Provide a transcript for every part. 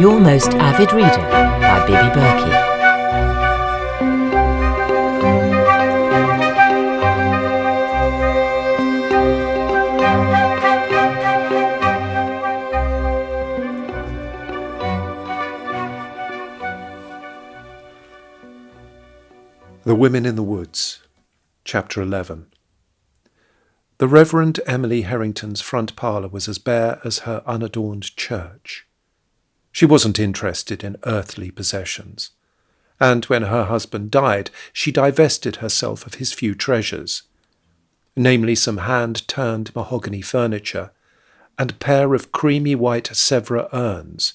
Your Most Avid Reader by Bibi Berki. The Women in the Woods, Chapter 11. The Reverend Emily Herrington's front parlour was as bare as her unadorned church. She wasn't interested in earthly possessions, and when her husband died, she divested herself of his few treasures, namely some hand-turned mahogany furniture and a pair of creamy white Sèvres urns,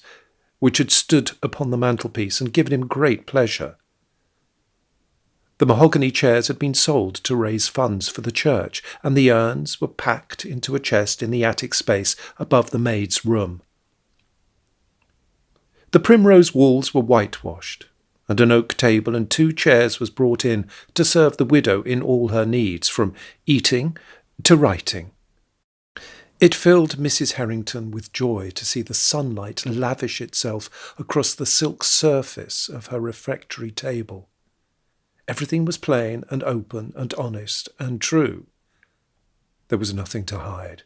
which had stood upon the mantelpiece and given him great pleasure. The mahogany chairs had been sold to raise funds for the church, and the urns were packed into a chest in the attic space above the maid's room. The primrose walls were whitewashed, and an oak table and 2 chairs was brought in to serve the widow in all her needs, from eating to writing. It filled Mrs. Herrington with joy to see the sunlight lavish itself across the silk surface of her refectory table. Everything was plain and open and honest and true. There was nothing to hide.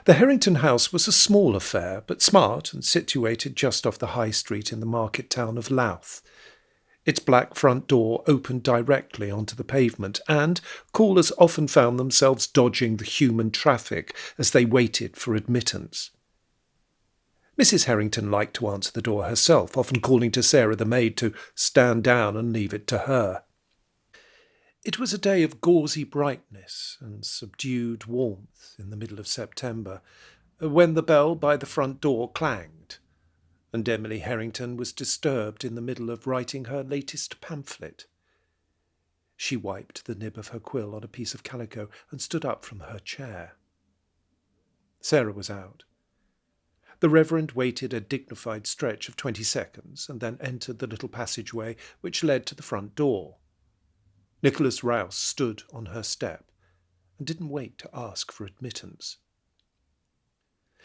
The Herrington house was a small affair, but smart and situated just off the high street in the market town of Louth. Its black front door opened directly onto the pavement, and callers often found themselves dodging the human traffic as they waited for admittance. Mrs. Herrington liked to answer the door herself, often calling to Sarah the maid to stand down and leave it to her. It was a day of gauzy brightness and subdued warmth in the middle of September, when the bell by the front door clanged, and Emily Herrington was disturbed in the middle of writing her latest pamphlet. She wiped the nib of her quill on a piece of calico and stood up from her chair. Sarah was out. The Reverend waited a dignified stretch of 20 seconds and then entered the little passageway which led to the front door. Nicholas Rouse stood on her step and didn't wait to ask for admittance.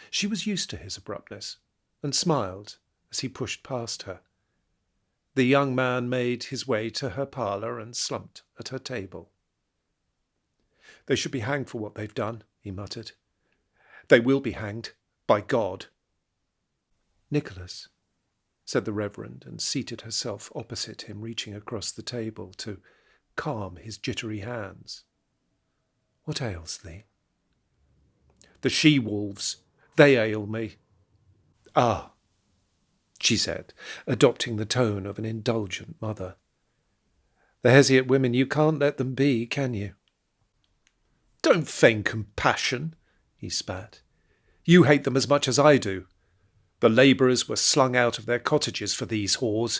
She was used to his abruptness and smiled as he pushed past her. The young man made his way to her parlour and slumped at her table. "They should be hanged for what they've done," he muttered. "They will be hanged, by God." "Nicholas," said the Reverend, and seated herself opposite him, reaching across the table to calm his jittery hands. "What ails thee?" "The she-wolves. They ail me." "Ah," she said, adopting the tone of an indulgent mother. "The Hesiot women, you can't let them be, can you?" "Don't feign compassion," he spat. "You hate them as much as I do. The labourers were slung out of their cottages for these whores.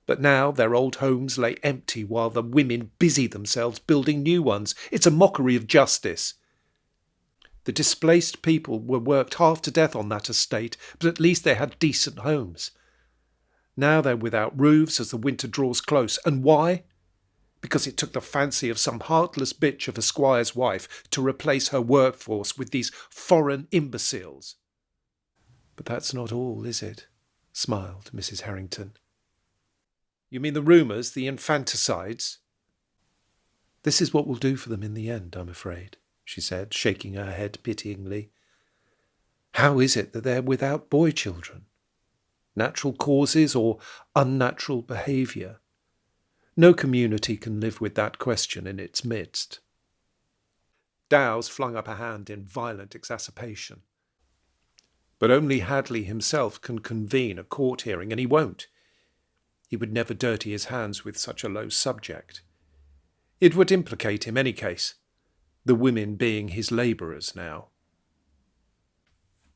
But now their old homes lay empty while the women busy themselves building new ones. It's a mockery of justice. The displaced people were worked half to death on that estate, but at least they had decent homes. Now they're without roofs as the winter draws close. And why? Because it took the fancy of some heartless bitch of a squire's wife to replace her workforce with these foreign imbeciles." "But that's not all, is it?" smiled Mrs. Herrington. "You mean the rumours, the infanticides?" "This is what will do for them in the end, I'm afraid," she said, shaking her head pityingly. "How is it that they're without boy children? Natural causes or unnatural behaviour? No community can live with that question in its midst." Dowes flung up a hand in violent exacerbation. "But only Hadley himself can convene a court hearing, and he won't. He would never dirty his hands with such a low subject. It would implicate him any case, the women being his labourers now."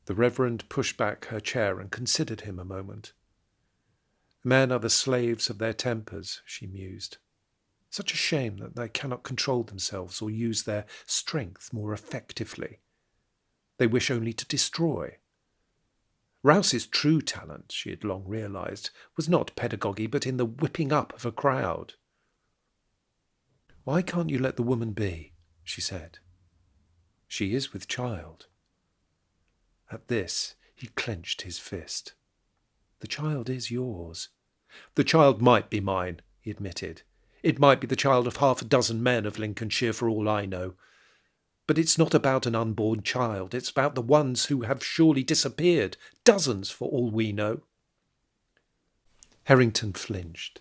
The Reverend pushed back her chair and considered him a moment. "Men are the slaves of their tempers," she mused. "Such a shame that they cannot control themselves or use their strength more effectively. They wish only to destroy." Rouse's true talent, she had long realised, was not pedagogy, but in the whipping up of a crowd. "Why can't you let the woman be?" she said. "She is with child." At this, He clenched his fist. The child is yours. The child might be mine, he admitted. It might be the child of 6 men of Lincolnshire for all I know. But it's not about an unborn child. It's about the ones who have surely disappeared. Dozens for all we know. Herrington flinched.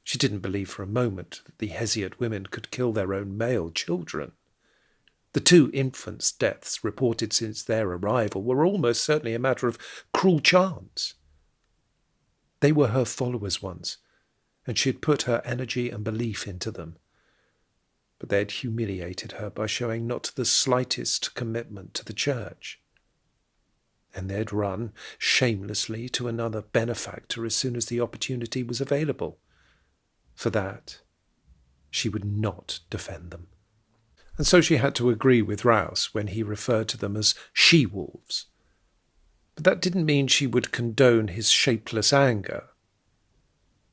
She didn't believe for a moment that the Hesiod women could kill their own male children. The 2 infants' deaths reported since their arrival were almost certainly a matter of cruel chance. They were her followers once, and she had put her energy and belief into them. But they had humiliated her by showing not the slightest commitment to the church. And they had run shamelessly to another benefactor as soon as the opportunity was available. For that, she would not defend them. And so she had to agree with Rouse when he referred to them as she-wolves. But that didn't mean she would condone his shapeless anger.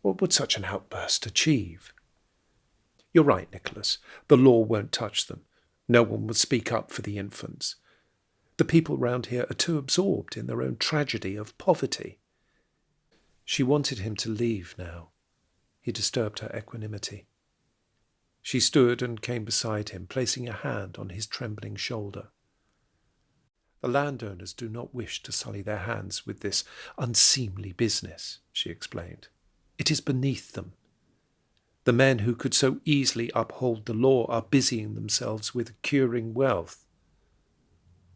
What would such an outburst achieve? You're right, Nicholas. The law won't touch them. No one will speak up for the infants. The people round here are too absorbed in their own tragedy of poverty. She wanted him to leave now. He disturbed her equanimity. She stood and came beside him, placing a hand on his trembling shoulder. The landowners do not wish to sully their hands with this unseemly business, she explained. It is beneath them. The men who could so easily uphold the law are busying themselves with acquiring wealth.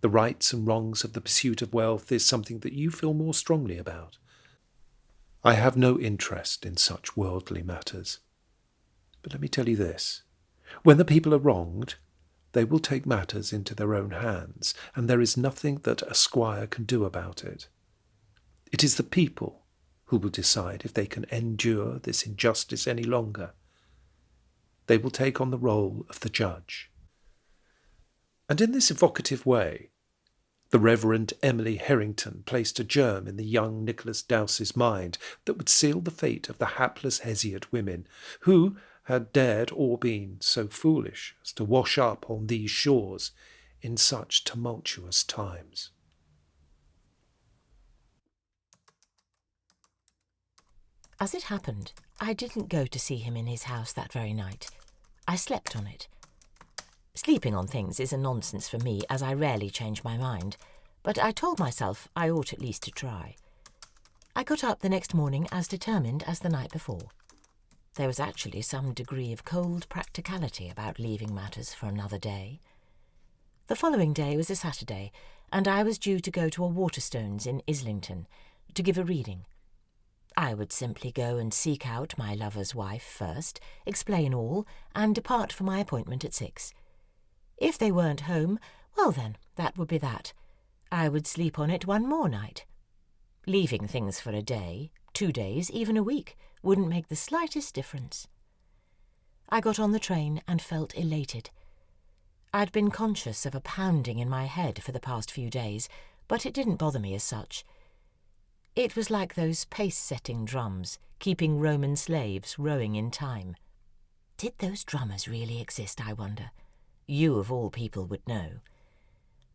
The rights and wrongs of the pursuit of wealth is something that you feel more strongly about. I have no interest in such worldly matters. But let me tell you this. When the people are wronged, they will take matters into their own hands, and there is nothing that a squire can do about it. It is the people who will decide if they can endure this injustice any longer. They will take on the role of the judge. And in this evocative way, the Reverend Emily Herrington placed a germ in the young Nicholas Douce's mind that would seal the fate of the hapless Hesiod women, who had dared or been so foolish as to wash up on these shores in such tumultuous times. As it happened, I didn't go to see him in his house that very night. I slept on it. Sleeping on things is a nonsense for me, as I rarely change my mind, but I told myself I ought at least to try. I got up the next morning as determined as the night before. There was actually some degree of cold practicality about leaving matters for another day. The following day was a Saturday, and I was due to go to a Waterstones in Islington to give a reading. I would simply go and seek out my lover's wife first, explain all, and depart for my appointment at 6. If they weren't home, well then, that would be that. I would sleep on it one more night. Leaving things for a day, 2 days, even a week, wouldn't make the slightest difference. I got on the train and felt elated. I'd been conscious of a pounding in my head for the past few days, but it didn't bother me as such. It was like those pace-setting drums, keeping Roman slaves rowing in time. Did those drummers really exist, I wonder? You of all people would know.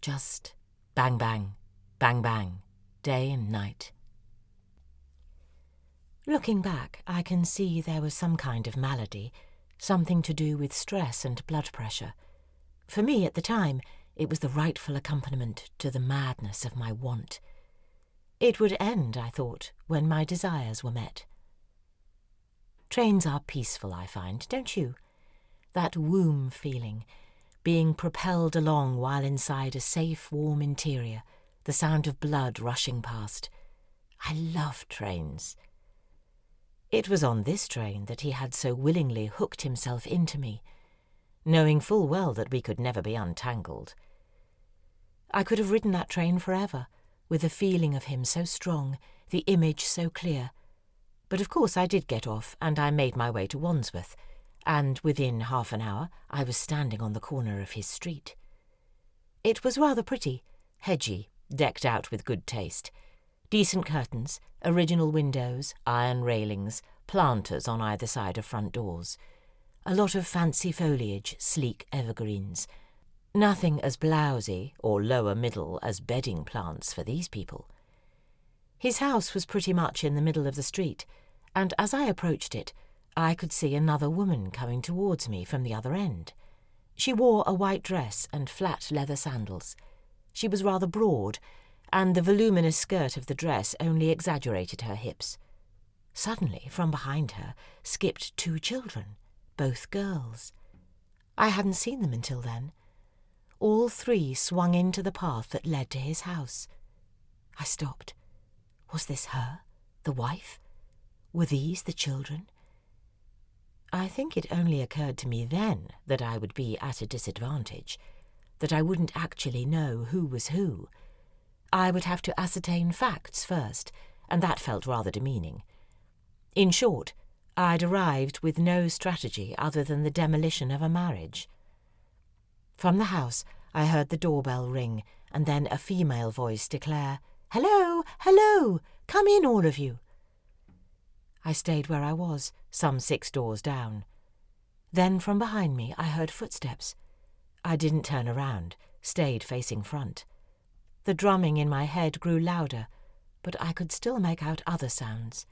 Just bang, bang, bang, bang, day and night. Looking back, I can see there was some kind of malady, something to do with stress and blood pressure. For me, at the time, it was the rightful accompaniment to the madness of my want. It would end, I thought, when my desires were met. Trains are peaceful, I find, don't you? That womb feeling, being propelled along while inside a safe, warm interior, the sound of blood rushing past. I love trains. It was on this train that he had so willingly hooked himself into me, knowing full well that we could never be untangled. I could have ridden that train forever, with the feeling of him so strong, the image so clear. But of course I did get off, and I made my way to Wandsworth, and within half an hour I was standing on the corner of his street. It was rather pretty, hedgy, decked out with good taste. Decent curtains, original windows, iron railings, planters on either side of front doors. A lot of fancy foliage, sleek evergreens. Nothing as blousy or lower middle as bedding plants for these people. His house was pretty much in the middle of the street, and as I approached it, I could see another woman coming towards me from the other end. She wore a white dress and flat leather sandals. She was rather broad, and the voluminous skirt of the dress only exaggerated her hips. Suddenly, from behind her, skipped 2 children, both girls. I hadn't seen them until then. All 3 swung into the path that led to his house. I stopped. Was this her, the wife? Were these the children? I think it only occurred to me then that I would be at a disadvantage, that I wouldn't actually know who was who. I would have to ascertain facts first, and that felt rather demeaning. In short, I'd arrived with no strategy other than the demolition of a marriage. From the house, I heard the doorbell ring, and then a female voice declare, "Hello, hello, come in all of you." I stayed where I was, some 6 doors down. Then from behind me I heard footsteps. I didn't turn around, stayed facing front. The drumming in my head grew louder, but I could still make out other sounds.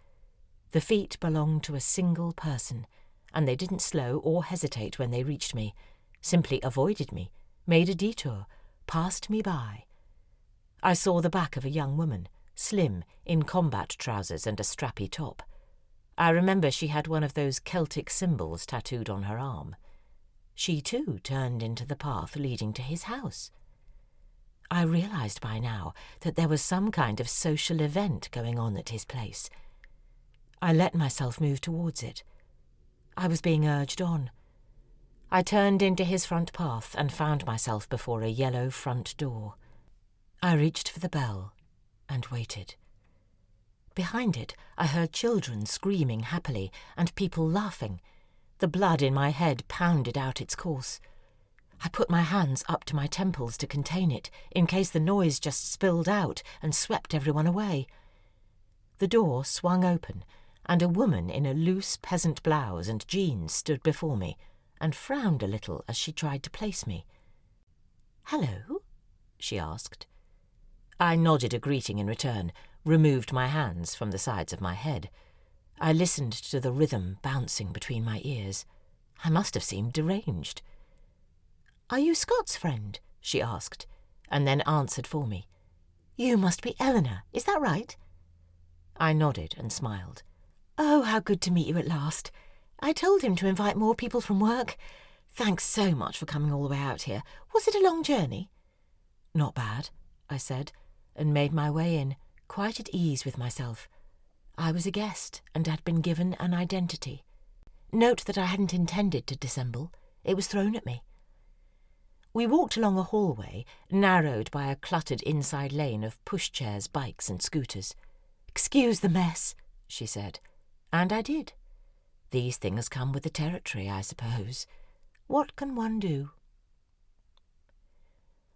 The feet belonged to a single person, and they didn't slow or hesitate when they reached me, simply avoided me, made a detour, passed me by. I saw the back of a young woman, slim, in combat trousers and a strappy top. I remember she had one of those Celtic symbols tattooed on her arm. She too turned into the path leading to his house. I realized by now that there was some kind of social event going on at his place. I let myself move towards it. I was being urged on. I turned into his front path and found myself before a yellow front door. I reached for the bell and waited. Behind it, I heard children screaming happily and people laughing. The blood in my head pounded out its course. I put my hands up to my temples to contain it, in case the noise just spilled out and swept everyone away. The door swung open, and a woman in a loose peasant blouse and jeans stood before me, and frowned a little as she tried to place me. "Hello?" she asked. I nodded a greeting in return, removed my hands from the sides of my head. I listened to the rhythm bouncing between my ears. I must have seemed deranged. "Are you Scott's friend?" she asked, and then answered for me. "You must be Eleanor, is that right?" I nodded and smiled. "Oh, how good to meet you at last. I told him to invite more people from work. Thanks so much for coming all the way out here. Was it a long journey?" "Not bad," I said, and made my way in, quite at ease with myself. I was a guest and had been given an identity. Note that I hadn't intended to dissemble. It was thrown at me. We walked along a hallway, narrowed by a cluttered inside lane of pushchairs, bikes and scooters. "Excuse the mess," she said. And I did. These things come with the territory, I suppose. What can one do?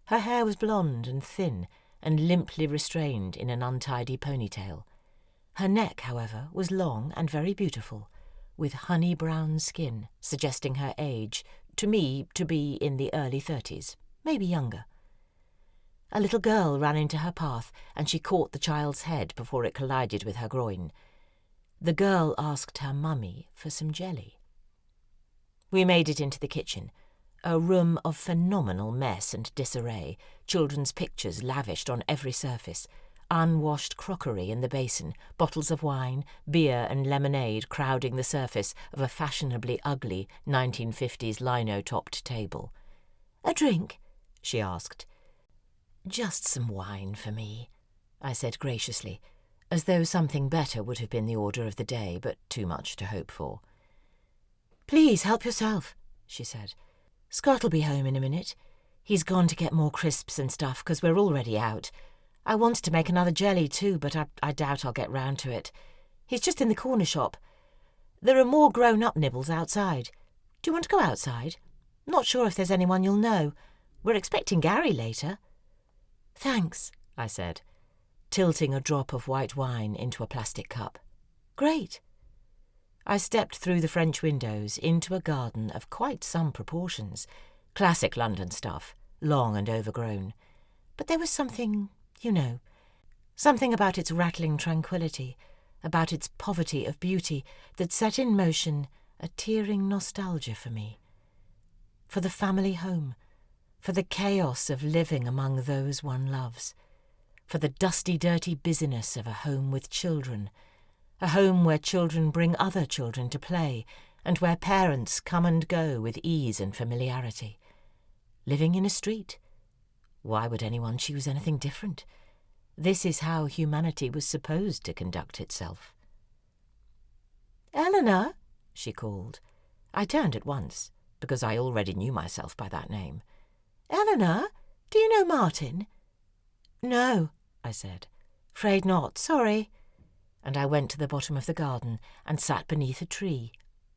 Her hair was blonde and thin, and limply restrained in an untidy ponytail. Her neck, however, was long and very beautiful, with honey-brown skin, suggesting her age, to me to be in the early 30s, maybe younger. A little girl ran into her path, and she caught the child's head before it collided with her groin. The girl asked her mummy for some jelly. We made it into the kitchen, a room of phenomenal mess and disarray, children's pictures lavished on every surface, unwashed crockery in the basin, bottles of wine, beer and lemonade crowding the surface of a fashionably ugly 1950s lino-topped table. "A drink?" she asked. "Just some wine for me," I said graciously, as though something better would have been the order of the day, but too much to hope for. "Please help yourself," she said. "Scott'll be home in a minute. He's gone to get more crisps and stuff, 'cause we're already out. I wanted to make another jelly too, but I doubt I'll get round to it. He's just in the corner shop. There are more grown-up nibbles outside. Do you want to go outside? Not sure if there's anyone you'll know. We're expecting Gary later." "Thanks," I said, tilting a drop of white wine into a plastic cup. "Great." I stepped through the French windows into a garden of quite some proportions, classic London stuff, long and overgrown. But there was something, Something about its rattling tranquillity, about its poverty of beauty, that set in motion a tearing nostalgia for me. For the family home, for the chaos of living among those one loves, for the dusty, dirty busyness of a home with children, a home where children bring other children to play, and where parents come and go with ease and familiarity. Living in a street. Why would anyone choose anything different? This is how humanity was supposed to conduct itself. "Eleanor," she called. I turned at once, because I already knew myself by that name. "Eleanor, do you know Martin?" "No," I said. "'Fraid not, sorry." And I went to the bottom of the garden and sat beneath a tree,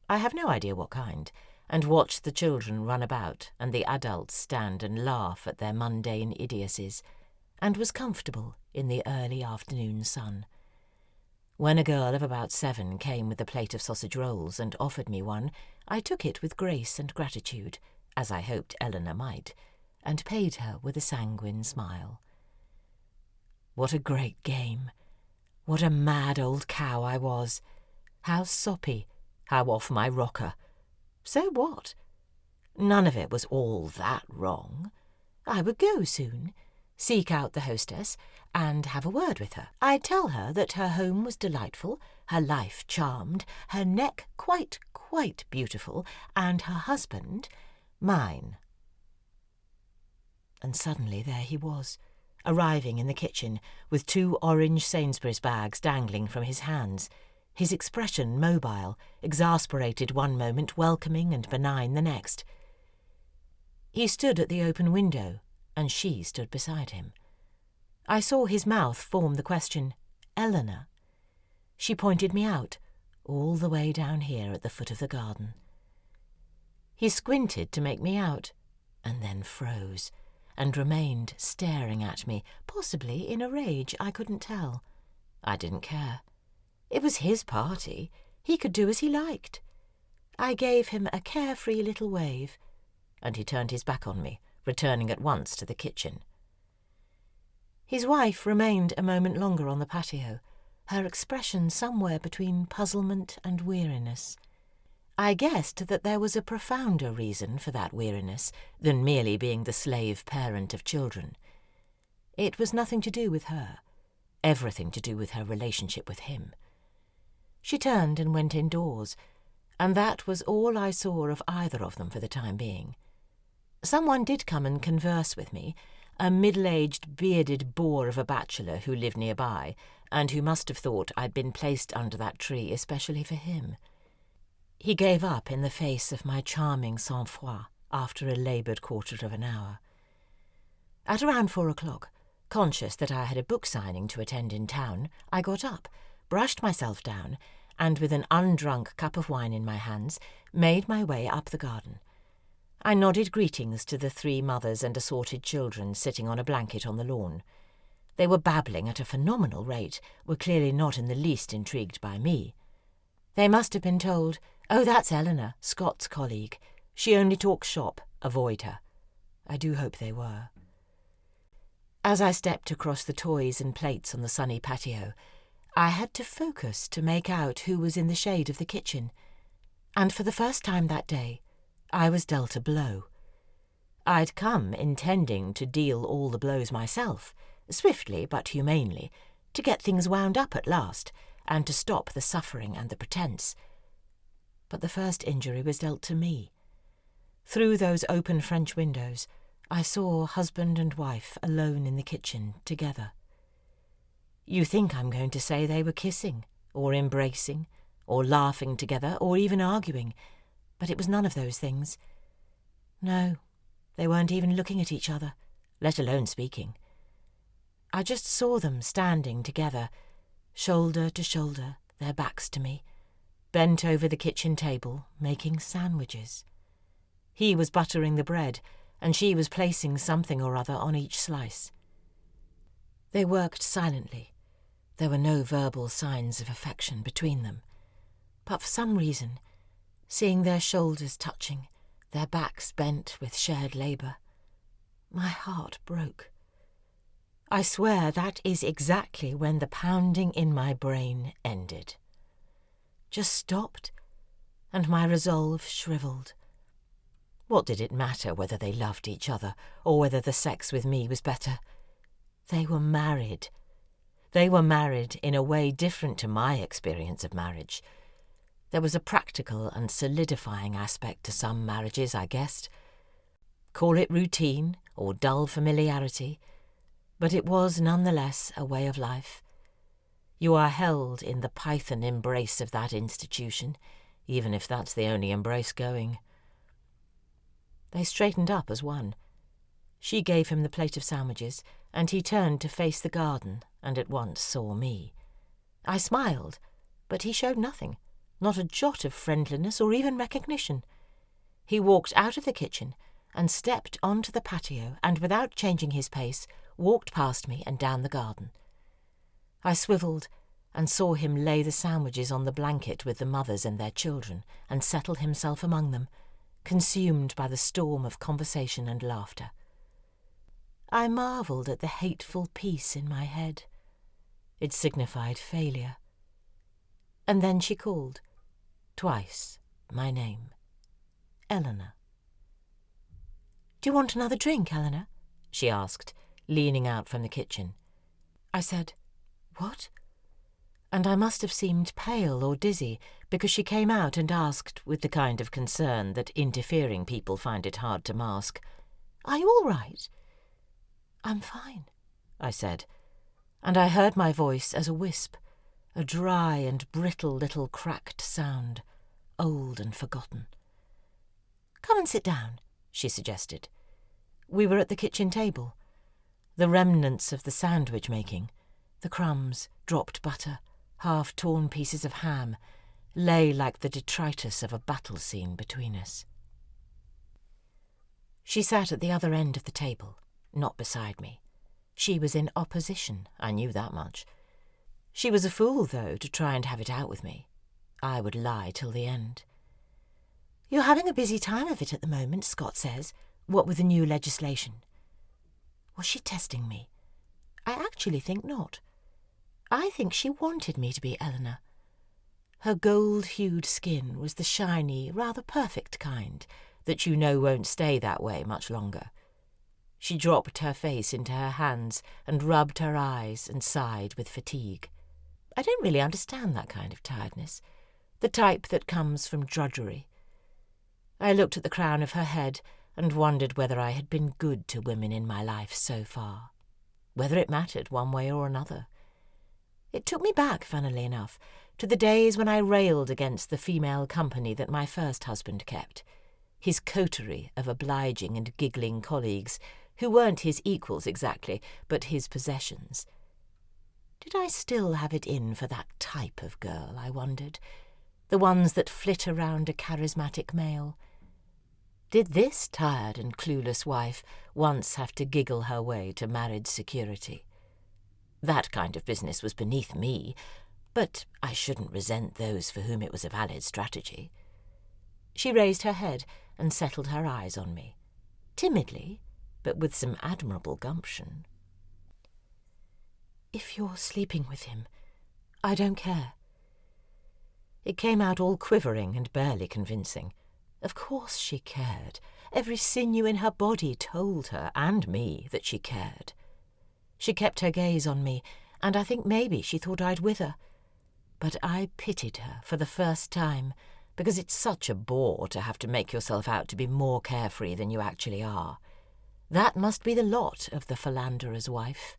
I have no idea what kind, and watched the children run about and the adults stand and laugh at their mundane idiocies, and was comfortable in the early afternoon sun. When a girl of about 7 came with a plate of sausage rolls and offered me one, I took it with grace and gratitude, as I hoped Eleanor might, and paid her with a sanguine smile. What a great game! What a mad old cow I was! How soppy! How off my rocker! So what? None of it was all that wrong. I would go soon, seek out the hostess, and have a word with her. I'd tell her that her home was delightful, her life charmed, her neck quite beautiful, and her husband mine. And suddenly there he was, arriving in the kitchen, with 2 orange Sainsbury's bags dangling from his hands, his expression mobile, exasperated one moment, welcoming and benign the next. He stood at the open window, and she stood beside him. I saw his mouth form the question, "Eleanor?" She pointed me out, all the way down here at the foot of the garden. He squinted to make me out, and then froze, and remained staring at me, possibly in a rage, I couldn't tell. I didn't care. It was his party. He could do as he liked. I gave him a carefree little wave, and he turned his back on me, returning at once to the kitchen. His wife remained a moment longer on the patio, her expression somewhere between puzzlement and weariness. I guessed that there was a profounder reason for that weariness than merely being the slave parent of children. It was nothing to do with her, everything to do with her relationship with him. She turned and went indoors, and that was all I saw of either of them for the time being. Someone did come and converse with me, a middle-aged, bearded bore of a bachelor who lived nearby, and who must have thought I'd been placed under that tree especially for him. He gave up in the face of my charming sang-froid after a laboured quarter of an hour. At around 4 o'clock, conscious that I had a book signing to attend in town, I got up, brushed myself down, and with an undrunk cup of wine in my hands, made my way up the garden. I nodded greetings to the 3 mothers and assorted children sitting on a blanket on the lawn. They were babbling at a phenomenal rate, were clearly not in the least intrigued by me. They must have been told, "Oh, that's Eleanor, Scott's colleague. She only talks shop. Avoid her." I do hope they were. As I stepped across the toys and plates on the sunny patio, I had to focus to make out who was in the shade of the kitchen, and for the first time that day, I was dealt a blow. I'd come intending to deal all the blows myself, swiftly but humanely, to get things wound up at last, and to stop the suffering and the pretence. But the first injury was dealt to me. Through those open French windows, I saw husband and wife alone in the kitchen, together. You think I'm going to say they were kissing, or embracing, or laughing together, or even arguing, but it was none of those things. No, they weren't even looking at each other, let alone speaking. I just saw them standing together, shoulder to shoulder, their backs to me, bent over the kitchen table, making sandwiches. He was buttering the bread, and she was placing something or other on each slice. They worked silently. There were no verbal signs of affection between them. But for some reason, seeing their shoulders touching, their backs bent with shared labour, my heart broke. I swear that is exactly when the pounding in my brain ended. Just stopped, and my resolve shriveled. What did it matter whether they loved each other or whether the sex with me was better? They were married. They were married in a way different to my experience of marriage. There was a practical and solidifying aspect to some marriages, I guessed. Call it routine or dull familiarity, but it was nonetheless a way of life. You are held in the python embrace of that institution, even if that's the only embrace going. They straightened up as one. She gave him the plate of sandwiches, and he turned to face the garden and at once saw me. I smiled, but he showed nothing, not a jot of friendliness or even recognition. He walked out of the kitchen and stepped onto the patio and, without changing his pace, walked past me and down the garden. I swivelled and saw him lay the sandwiches on the blanket with the mothers and their children and settle himself among them, consumed by the storm of conversation and laughter. I marvelled at the hateful peace in my head. It signified failure. And then she called, twice, my name. Eleanor. "Do you want another drink, Eleanor?" she asked, leaning out from the kitchen. I said, "What?" And I must have seemed pale or dizzy, because she came out and asked, with the kind of concern that interfering people find it hard to mask, "Are you all right?" "I'm fine," I said, and I heard my voice as a wisp, a dry and brittle little cracked sound, old and forgotten. "Come and sit down," she suggested. We were at the kitchen table. The remnants of the sandwich making, the crumbs, dropped butter, half-torn pieces of ham, lay like the detritus of a battle scene between us. She sat at the other end of the table, not beside me. She was in opposition, I knew that much. She was a fool, though, to try and have it out with me. I would lie till the end. "You're having a busy time of it at the moment, Scott says, what with the new legislation." Was she testing me? I actually think not. I think she wanted me to be Eleanor. Her gold-hued skin was the shiny, rather perfect kind that you know won't stay that way much longer. She dropped her face into her hands and rubbed her eyes and sighed with fatigue. I don't really understand that kind of tiredness, the type that comes from drudgery. I looked at the crown of her head and wondered whether I had been good to women in my life so far, whether it mattered one way or another. It took me back, funnily enough, to the days when I railed against the female company that my first husband kept, his coterie of obliging and giggling colleagues, who weren't his equals exactly, but his possessions. Did I still have it in for that type of girl, I wondered, the ones that flit around a charismatic male? Did this tired and clueless wife once have to giggle her way to married security? That kind of business was beneath me, but I shouldn't resent those for whom it was a valid strategy. She raised her head and settled her eyes on me, timidly, but with some admirable gumption. "If you're sleeping with him, I don't care." It came out all quivering and barely convincing. Of course she cared. Every sinew in her body told her, and me, that she cared. She kept her gaze on me, and I think maybe she thought I'd wither. But I pitied her for the first time, because it's such a bore to have to make yourself out to be more carefree than you actually are. That must be the lot of the philanderer's wife.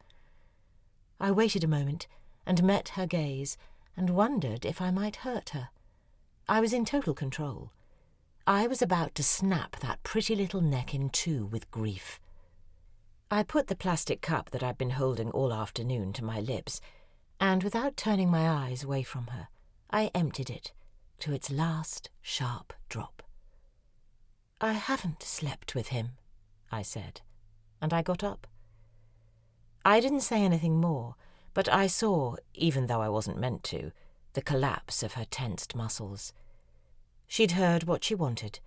I waited a moment and met her gaze and wondered if I might hurt her. I was in total control. I was about to snap that pretty little neck in two with grief. I put the plastic cup that I'd been holding all afternoon to my lips, and without turning my eyes away from her, I emptied it to its last sharp drop. "I haven't slept with him," I said, and I got up. I didn't say anything more, but I saw, even though I wasn't meant to, the collapse of her tensed muscles. She'd heard what she wanted.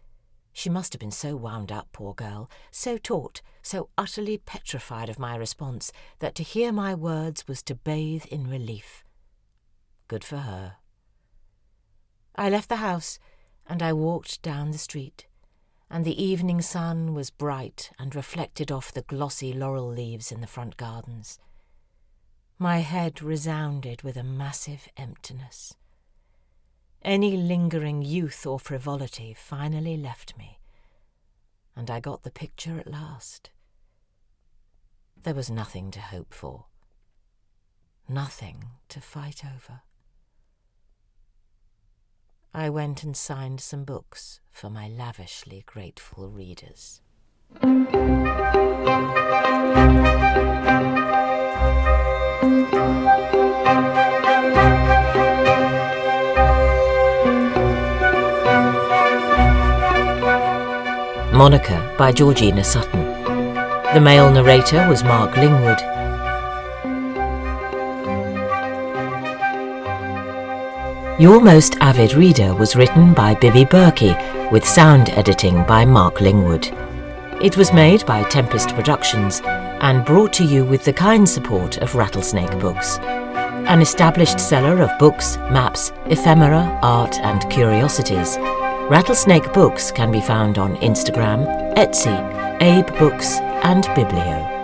She must have been so wound up, poor girl, so taut, so utterly petrified of my response, that to hear my words was to bathe in relief. Good for her. I left the house, and I walked down the street, and the evening sun was bright and reflected off the glossy laurel leaves in the front gardens. My head resounded with a massive emptiness. Any lingering youth or frivolity finally left me, and I got the picture at last. There was nothing to hope for, nothing to fight over. I went and signed some books for my lavishly grateful readers. Monica by Georgina Sutton. The male narrator was Mark Lingwood. Your Most Avid Reader was written by Bibi Berki with sound editing by Mark Lingwood. It was made by Tempest Productions and brought to you with the kind support of Rattlesnake Books, an established seller of books, maps, ephemera, art and curiosities. Rattlesnake Books can be found on Instagram, Etsy, Abe Books and Biblio.